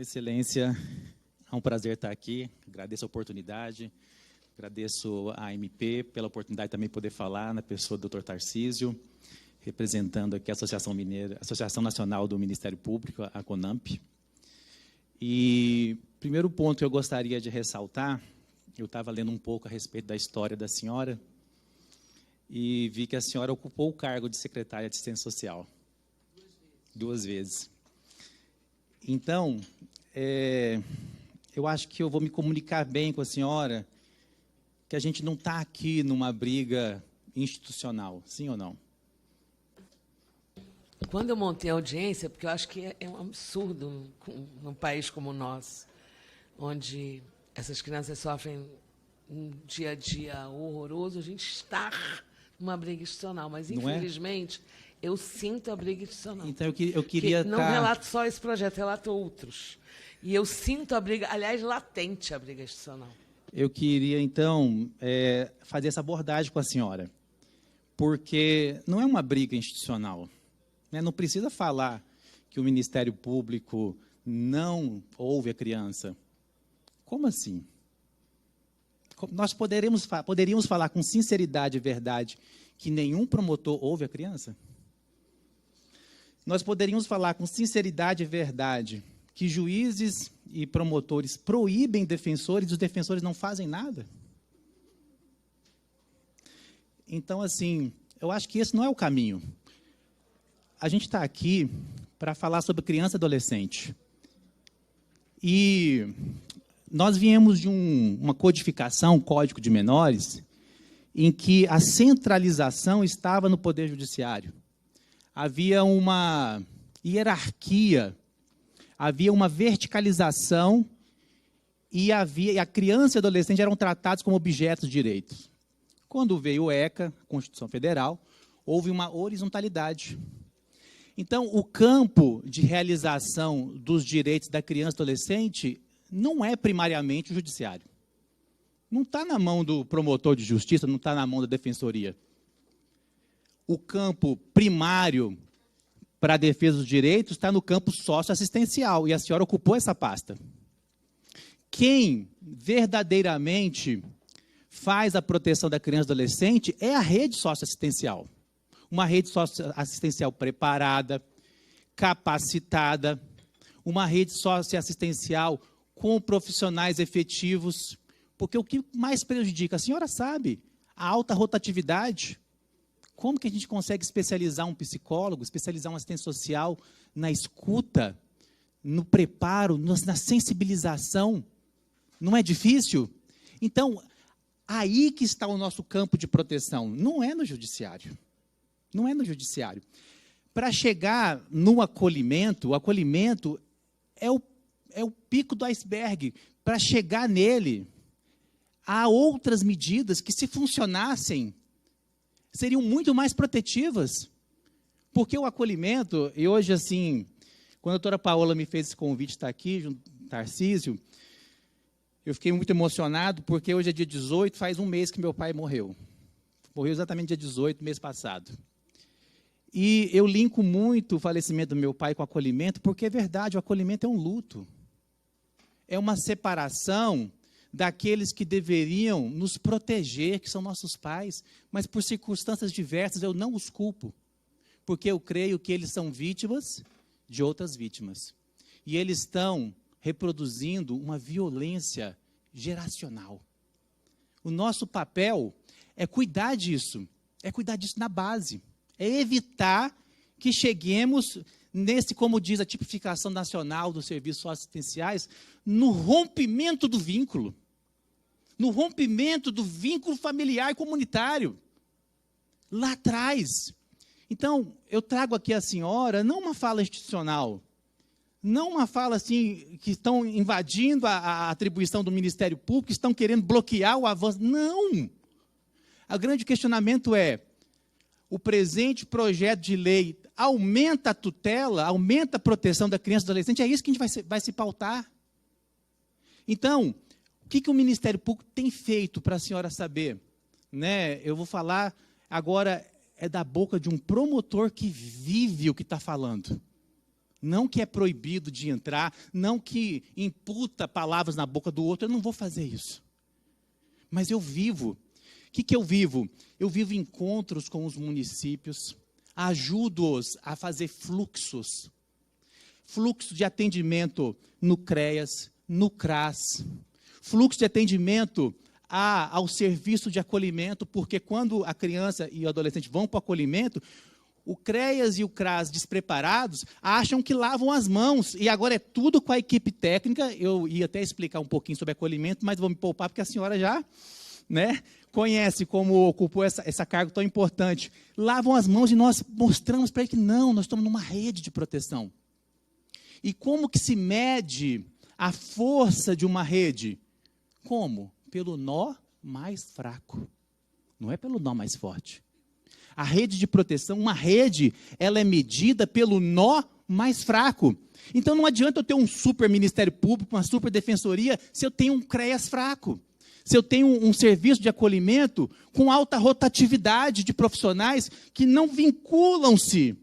Excelência, é um prazer estar aqui, agradeço a oportunidade, agradeço a AMP pela oportunidade de também poder falar na pessoa do Dr. Tarcísio, representando aqui a Associação Mineira, Associação Nacional do Ministério Público, a CONAMP. E primeiro ponto que eu gostaria de ressaltar, eu estava lendo um pouco a respeito da história da senhora e vi que a senhora ocupou o cargo de secretária de Assistência Social. Duas vezes. Então, eu acho que eu vou me comunicar bem com a senhora, que a gente não está aqui numa briga institucional, sim ou não? Quando eu montei a audiência, porque eu acho que é um absurdo num país como o nosso, onde essas crianças sofrem um dia a dia horroroso, a gente estar numa briga institucional, mas, infelizmente, eu sinto a briga institucional. Então, eu queria não relato só esse projeto, relato outros. E eu sinto a briga, aliás, latente a briga institucional. Eu queria, então, fazer essa abordagem com a senhora, porque não é uma briga institucional. Né? Não precisa falar que o Ministério Público não ouve a criança. Como assim? Nós poderíamos falar com sinceridade e verdade que nenhum promotor ouve a criança? Nós poderíamos falar com sinceridade e verdade que juízes e promotores proíbem defensores e os defensores não fazem nada? Então, assim, eu acho que esse não é o caminho. A gente está aqui para falar sobre criança e adolescente. E nós viemos de uma codificação, um código de menores, em que a centralização estava no Poder Judiciário. Havia uma hierarquia, havia uma verticalização e a criança e adolescente eram tratados como objetos de direitos. Quando veio o ECA, a Constituição Federal, houve uma horizontalidade. Então, o campo de realização dos direitos da criança e adolescente não é primariamente o judiciário. Não está na mão do promotor de justiça, não está na mão da defensoria. O campo primário para a defesa dos direitos está no campo socioassistencial, e a senhora ocupou essa pasta. Quem verdadeiramente faz a proteção da criança e adolescente é a rede socioassistencial. Uma rede socioassistencial preparada, capacitada, uma rede socioassistencial com profissionais efetivos, porque o que mais prejudica, a senhora sabe, a alta rotatividade. Como que a gente consegue especializar um psicólogo, especializar um assistente social na escuta, no preparo, na sensibilização? Não é difícil? Então, aí que está o nosso campo de proteção, não é no judiciário. Não é no judiciário. Para chegar no acolhimento, o acolhimento é o pico do iceberg. Para chegar nele, há outras medidas que, se funcionassem, seriam muito mais protetivas. Porque o acolhimento, e hoje, assim, quando a doutora Paola me fez esse convite de estar aqui, junto com Tarcísio, eu fiquei muito emocionado, porque hoje é dia 18, faz um mês que meu pai morreu. Morreu exatamente dia 18, mês passado. E eu linko muito o falecimento do meu pai com o acolhimento, porque é verdade, o acolhimento é um luto. É uma separação daqueles que deveriam nos proteger, que são nossos pais, mas por circunstâncias diversas eu não os culpo, porque eu creio que eles são vítimas de outras vítimas. E eles estão reproduzindo uma violência geracional. O nosso papel é cuidar disso na base. É evitar que cheguemos nesse, como diz a tipificação nacional dos serviços socioassistenciais, no rompimento do vínculo. No rompimento do vínculo familiar e comunitário. Lá atrás. Então, eu trago aqui à senhora, não uma fala institucional, não uma fala assim, que estão invadindo a atribuição do Ministério Público, estão querendo bloquear o avanço. Não! O grande questionamento é, o presente projeto de lei aumenta a tutela, aumenta a proteção da criança e do adolescente, é isso que a gente vai se pautar. Então, o que o Ministério Público tem feito para a senhora saber? Né? Eu vou falar agora, é da boca de um promotor que vive o que está falando. Não que é proibido de entrar, não que imputa palavras na boca do outro, eu não vou fazer isso. Mas eu vivo. O que eu vivo? Eu vivo encontros com os municípios, ajudo-os a fazer fluxo de atendimento no CREAS, no CRAS, fluxo de atendimento ao serviço de acolhimento, porque quando a criança e o adolescente vão para o acolhimento, o CREAS e o CRAS despreparados acham que lavam as mãos, e agora é tudo com a equipe técnica. Eu ia até explicar um pouquinho sobre acolhimento, mas vou me poupar, porque a senhora já conhece como ocupou essa cargo tão importante. Lavam as mãos e nós mostramos para ele que não, nós estamos numa rede de proteção. E como que se mede a força de uma rede? Como? Pelo nó mais fraco, não é pelo nó mais forte. A rede de proteção, uma rede, ela é medida pelo nó mais fraco. Então não adianta eu ter um super Ministério Público, uma super Defensoria, se eu tenho um CREAS fraco. Se eu tenho um serviço de acolhimento com alta rotatividade de profissionais que não vinculam-se.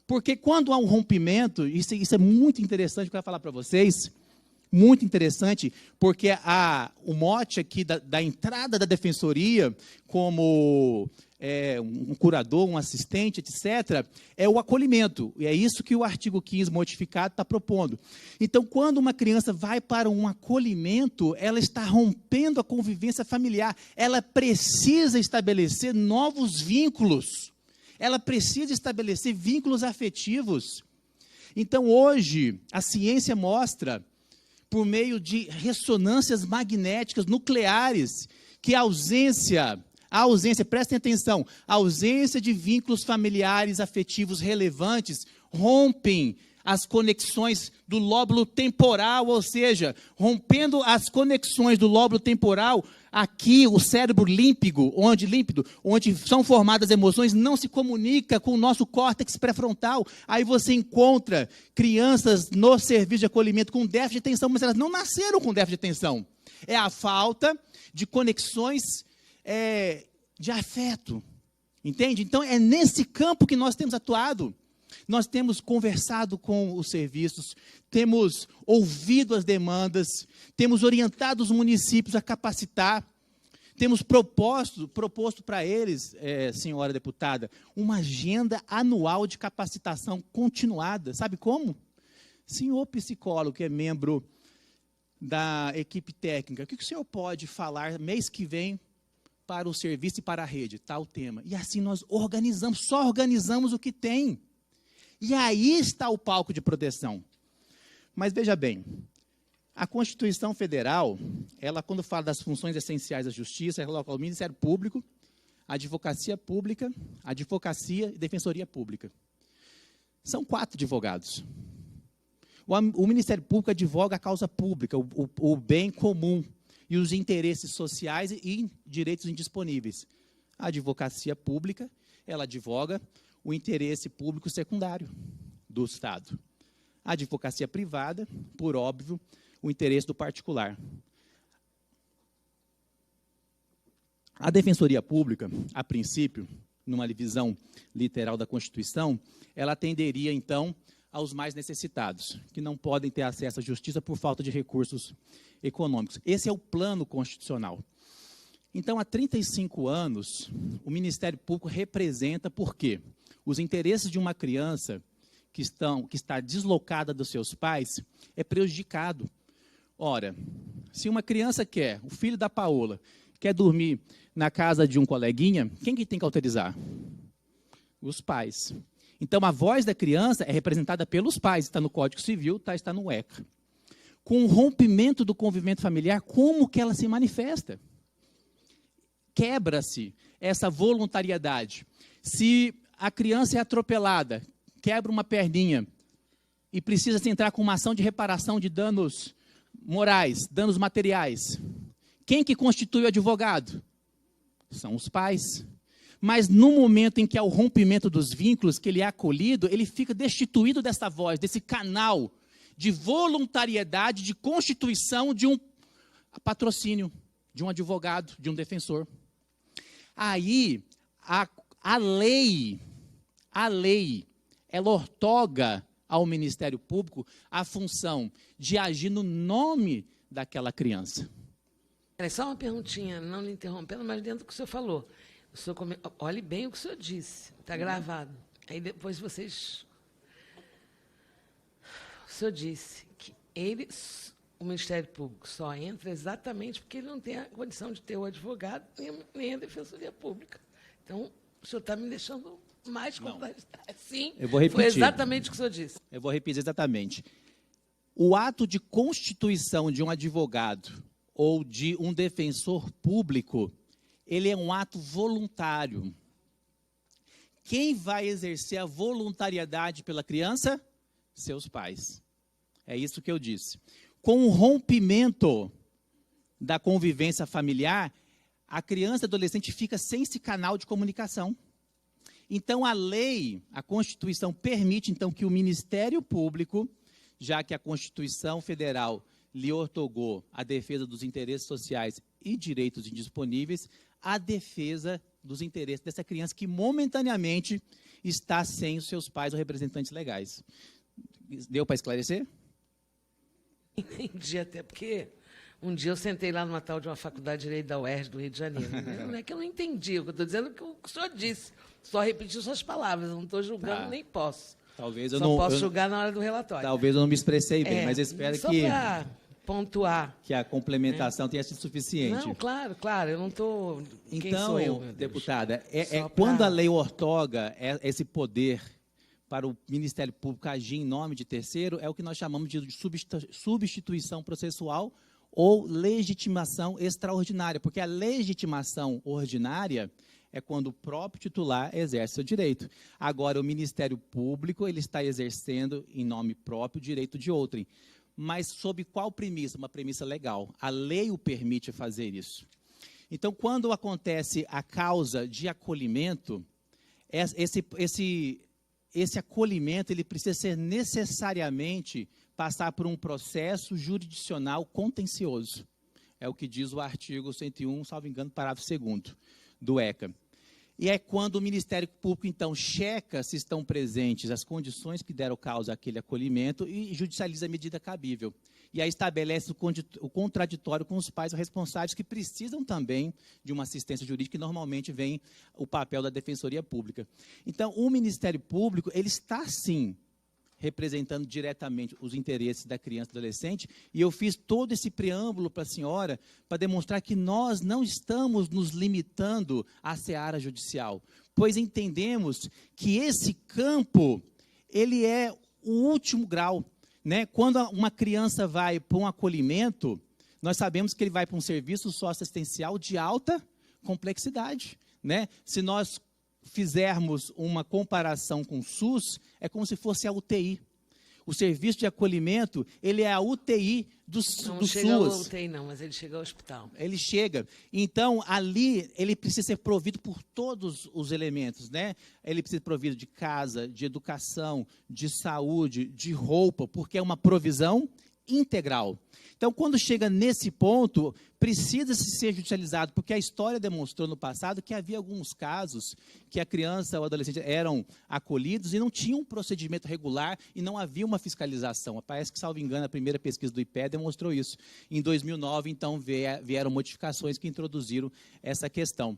Porque quando há um rompimento, isso é muito interessante, que eu vou falar para vocês, muito interessante, porque o mote aqui da entrada da defensoria, como um curador, um assistente, etc., é o acolhimento. E é isso que o artigo 15 modificado está propondo. Então, quando uma criança vai para um acolhimento, ela está rompendo a convivência familiar. Ela precisa estabelecer novos vínculos. Ela precisa estabelecer vínculos afetivos. Então, hoje, a ciência mostra, por meio de ressonâncias magnéticas nucleares, que a ausência, prestem atenção, a ausência de vínculos familiares afetivos relevantes rompem as conexões do lóbulo temporal, ou seja, rompendo as conexões do lóbulo temporal, aqui o cérebro límpido, onde são formadas emoções, não se comunica com o nosso córtex pré-frontal. Aí você encontra crianças no serviço de acolhimento com déficit de atenção, mas elas não nasceram com déficit de atenção. É a falta de conexões de afeto. Entende? Então, é nesse campo que nós temos atuado. Nós temos conversado com os serviços, temos ouvido as demandas, temos orientado os municípios a capacitar, temos proposto para eles, senhora deputada, uma agenda anual de capacitação continuada. Sabe como? Senhor psicólogo, que é membro da equipe técnica, o que o senhor pode falar mês que vem para o serviço e para a rede? Tal tema. E assim nós só organizamos o que tem. E aí está o palco de proteção. Mas veja bem, a Constituição Federal, ela quando fala das funções essenciais da Justiça, ela coloca o Ministério Público, a Advocacia Pública, a Advocacia e Defensoria Pública. São 4 advogados. O Ministério Público advoga a causa pública, o bem comum e os interesses sociais e direitos indisponíveis. A Advocacia Pública, ela advoga o interesse público secundário do Estado. A advocacia privada, por óbvio, o interesse do particular. A Defensoria Pública, a princípio, numa visão literal da Constituição, ela atenderia, então, aos mais necessitados, que não podem ter acesso à justiça por falta de recursos econômicos. Esse é o plano constitucional. Então, há 35 anos, o Ministério Público representa, por quê? Os interesses de uma criança que está deslocada dos seus pais é prejudicado. Ora, se uma criança o filho da Paola, quer dormir na casa de um coleguinha, quem que tem que autorizar? Os pais. Então, a voz da criança é representada pelos pais, está no Código Civil, está no ECA. Com o rompimento do convivimento familiar, como que ela se manifesta? Quebra-se essa voluntariedade. Se a criança é atropelada, quebra uma perninha e precisa se entrar com uma ação de reparação de danos morais, danos materiais. Quem que constitui o advogado? São os pais. Mas no momento em que há o rompimento dos vínculos, que ele é acolhido, ele fica destituído dessa voz, desse canal de voluntariedade, de constituição de um patrocínio, de um advogado, de um defensor. Aí, a lei, ela ortoga ao Ministério Público a função de agir no nome daquela criança. Só uma perguntinha, não lhe interrompendo, mas dentro do que o senhor falou. O senhor olhe bem o que o senhor disse, está gravado. Aí depois vocês... O senhor disse que o Ministério Público só entra exatamente porque ele não tem a condição de ter o advogado nem a Defensoria Pública. Então, o senhor está me deixando mais complexo. Sim, eu vou repetir. Foi exatamente o que o senhor disse. Eu vou repetir exatamente. O ato de constituição de um advogado ou de um defensor público, ele é um ato voluntário. Quem vai exercer a voluntariedade pela criança? Seus pais. É isso que eu disse. Com o rompimento da convivência familiar, a criança e adolescente fica sem esse canal de comunicação. Então, a lei, a Constituição, permite, então, que o Ministério Público, já que a Constituição Federal lhe outorgou a defesa dos interesses sociais e direitos indisponíveis, a defesa dos interesses dessa criança que, momentaneamente, está sem os seus pais ou representantes legais. Deu para esclarecer? Entendi, até porque um dia eu sentei lá numa tal de uma faculdade de Direito da UERJ, do Rio de Janeiro. Não é que eu não entendi, eu estou dizendo que o senhor disse. Só repetiu suas palavras, eu não estou julgando, nem posso. Talvez eu Só não posso julgar na hora do relatório. Talvez eu não me expressei bem, mas eu espero só para pontuar. Que a complementação tenha sido suficiente. Não, claro, eu não estou... Então, quem sou eu, meu Deus? deputada, quando a lei outorga esse poder para o Ministério Público agir em nome de terceiro, é o que nós chamamos de substituição processual ou legitimação extraordinária, porque a legitimação ordinária é quando o próprio titular exerce seu direito. Agora, o Ministério Público ele está exercendo em nome próprio o direito de outrem. Mas sob qual premissa? Uma premissa legal. A lei o permite fazer isso. Então, quando acontece a causa de acolhimento, esse acolhimento ele precisa ser necessariamente passar por um processo jurisdicional contencioso. É o que diz o artigo 101, salvo engano, parágrafo 2º do ECA. E é quando o Ministério Público, então, checa se estão presentes as condições que deram causa àquele acolhimento e judicializa a medida cabível. E aí estabelece o contraditório com os pais responsáveis que precisam também de uma assistência jurídica, que normalmente vem o papel da Defensoria Pública. Então, o Ministério Público, ele está, sim, representando diretamente os interesses da criança e do adolescente, e eu fiz todo esse preâmbulo para a senhora para demonstrar que nós não estamos nos limitando à seara judicial, pois entendemos que esse campo, ele é o último grau, né? Quando uma criança vai para um acolhimento, nós sabemos que ele vai para um serviço socioassistencial de alta complexidade, né? Se nós fizermos uma comparação com o SUS, é como se fosse a UTI. O serviço de acolhimento, ele é a UTI do SUS. Não chega ao UTI não, mas ele chega ao hospital. Ele chega. Então, ali, ele precisa ser provido por todos os elementos, né? Ele precisa ser provido de casa, de educação, de saúde, de roupa, porque é uma provisão integral. Então, quando chega nesse ponto, precisa ser judicializado, porque a história demonstrou no passado que havia alguns casos que a criança ou o adolescente eram acolhidos e não tinham um procedimento regular e não havia uma fiscalização. Parece que, salvo engano, a primeira pesquisa do IPEA demonstrou isso. Em 2009, então, vieram modificações que introduziram essa questão.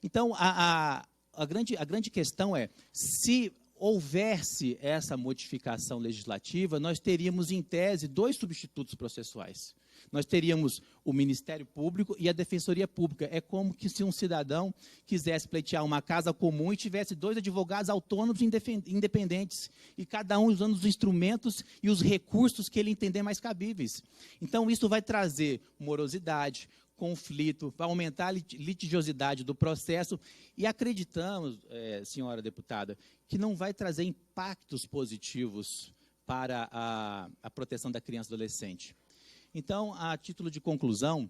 Então, a grande questão é, se houvesse essa modificação legislativa, nós teríamos, em tese, 2 substitutos processuais. Nós teríamos o Ministério Público e a Defensoria Pública. É como que se um cidadão quisesse pleitear uma casa comum e tivesse 2 advogados autônomos independentes, e cada um usando os instrumentos e os recursos que ele entender mais cabíveis. Então, isso vai trazer morosidade, conflito, vai aumentar a litigiosidade do processo, e acreditamos, senhora deputada, que não vai trazer impactos positivos para a proteção da criança e adolescente. Então, a título de conclusão,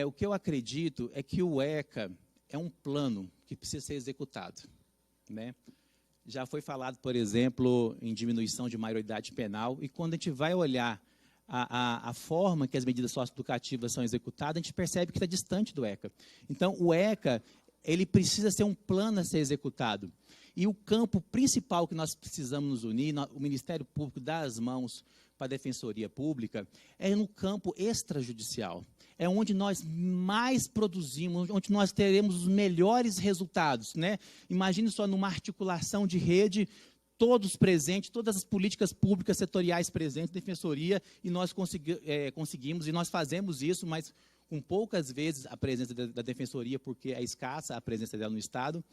o que eu acredito é que o ECA é um plano que precisa ser executado, né? Já foi falado, por exemplo, em diminuição de maioridade penal, e quando a gente vai olhar a forma que as medidas socioeducativas são executadas, a gente percebe que está distante do ECA. Então, o ECA ele precisa ser um plano a ser executado. E o campo principal que nós precisamos nos unir, o Ministério Público dá as mãos para a Defensoria Pública, é no campo extrajudicial. É onde nós mais produzimos, onde nós teremos os melhores resultados, né? Imagine só numa articulação de rede, todos presentes, todas as políticas públicas setoriais presentes, Defensoria, e nós conseguimos, e nós fazemos isso, mas com poucas vezes a presença da Defensoria, porque é escassa a presença dela no Estado,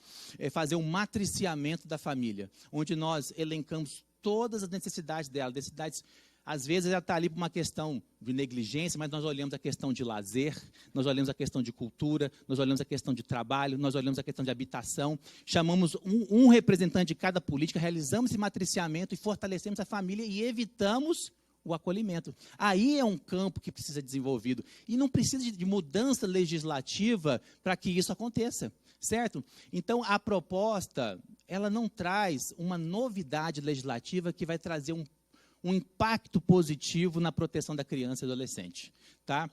fazer um matriciamento da família, onde nós elencamos todas as necessidades dela, necessidades. Às vezes ela está ali por uma questão de negligência, mas nós olhamos a questão de lazer, nós olhamos a questão de cultura, nós olhamos a questão de trabalho, nós olhamos a questão de habitação, chamamos um representante de cada política, realizamos esse matriciamento e fortalecemos a família e evitamos o acolhimento. Aí é um campo que precisa ser desenvolvido. E não precisa de mudança legislativa para que isso aconteça, certo? Então, a proposta, ela não traz uma novidade legislativa que vai trazer um impacto positivo na proteção da criança e adolescente, tá?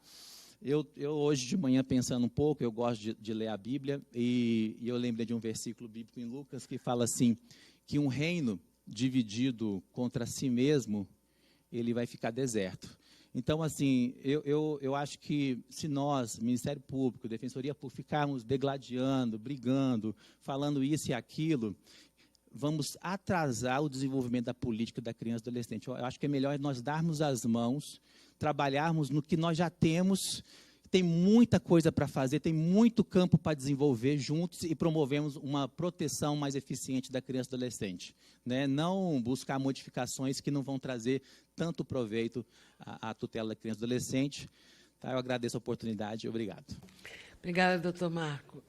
Eu hoje de manhã, pensando um pouco, eu gosto de ler a Bíblia, e eu lembrei de um versículo bíblico em Lucas que fala assim, que um reino dividido contra si mesmo, ele vai ficar deserto. Então, assim, eu acho que se nós, Ministério Público, Defensoria Pública, ficarmos degladiando, brigando, falando isso e aquilo, vamos atrasar o desenvolvimento da política da criança e do adolescente. Eu acho que é melhor nós darmos as mãos, trabalharmos no que nós já temos, tem muita coisa para fazer, tem muito campo para desenvolver juntos e promovemos uma proteção mais eficiente da criança e do adolescente, né? Não buscar modificações que não vão trazer tanto proveito à tutela da criança e do adolescente. Tá? Eu agradeço a oportunidade. Obrigado. Obrigada, doutor Marco.